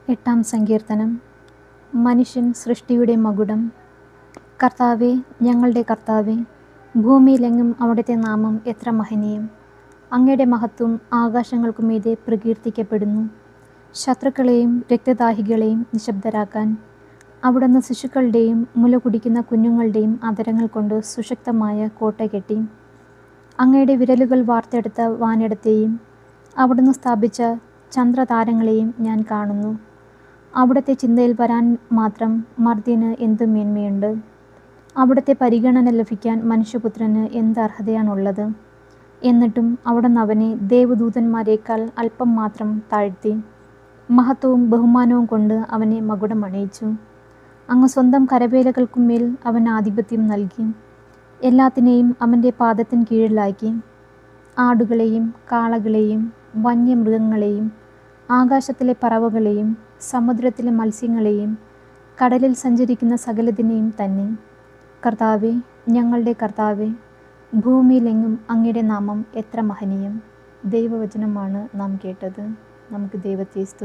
എട്ടാം സങ്കീർത്തനം. മനുഷ്യൻ സൃഷ്ടിയുടെ മകുടം. കർത്താവേ, ഞങ്ങളുടെ കർത്താവേ, ഭൂമിയിലെങ്ങും അവിടുത്തെ നാമം എത്ര മഹനീയം! അങ്ങയുടെ മഹത്വം ആകാശങ്ങൾക്കുമീതെ പ്രകീർത്തിക്കപ്പെടുന്നു. ശത്രുക്കളെയും രക്തദാഹികളെയും നിശബ്ദരാക്കാൻ അവിടുന്ന് ശിശുക്കളുടെയും മുല കുടിക്കുന്ന കുഞ്ഞുങ്ങളുടെയും അധരങ്ങൾ കൊണ്ട് സുശക്തമായ കോട്ട കെട്ടി. അങ്ങയുടെ വിരലുകൾ വാർത്തെടുത്ത വാനിടത്തെയും അവിടുന്ന് സ്ഥാപിച്ച ചന്ദ്രതാരങ്ങളെയും ഞാൻ കാണുന്നു. അവിടുത്തെ ചിന്തയിൽ വരാൻ മാത്രം മർത്യന് എന്തു മേന്മയുണ്ട്! അവിടുത്തെ പരിഗണന ലഭിക്കാൻ മനുഷ്യപുത്രന് എന്ത് അർഹതയാണുള്ളത്! എന്നിട്ടും അവിടുന്ന് അവനെ ദേവദൂതന്മാരേക്കാൾ അല്പം മാത്രം താഴ്ത്തി. മഹത്വവും ബഹുമാനവും കൊണ്ട് അവനെ മകുടം അണിയിച്ചു. അങ്ങ് സ്വന്തം കരവേലകൾക്കുമേൽ അവന് ആധിപത്യം നൽകി. എല്ലാത്തിനെയും അവൻ്റെ പാദത്തിന് കീഴിലാക്കി. ആടുകളെയും കാളകളെയും വന്യമൃഗങ്ങളെയും ആകാശത്തിലെ പറവകളെയും സമുദ്രത്തിലെ മത്സ്യങ്ങളെയും കടലിൽ സഞ്ചരിക്കുന്ന സകലതിനെയും തന്നെ. കർത്താവേ, ഞങ്ങളുടെ കർത്താവേ, ഭൂമിയിലെങ്ങും അങ്ങയുടെ നാമം എത്ര മഹനീയം! ദൈവവചനമാണ് നാം കേട്ടത്. നമുക്ക് ദൈവത്തെ സ്തുതിക്കാം.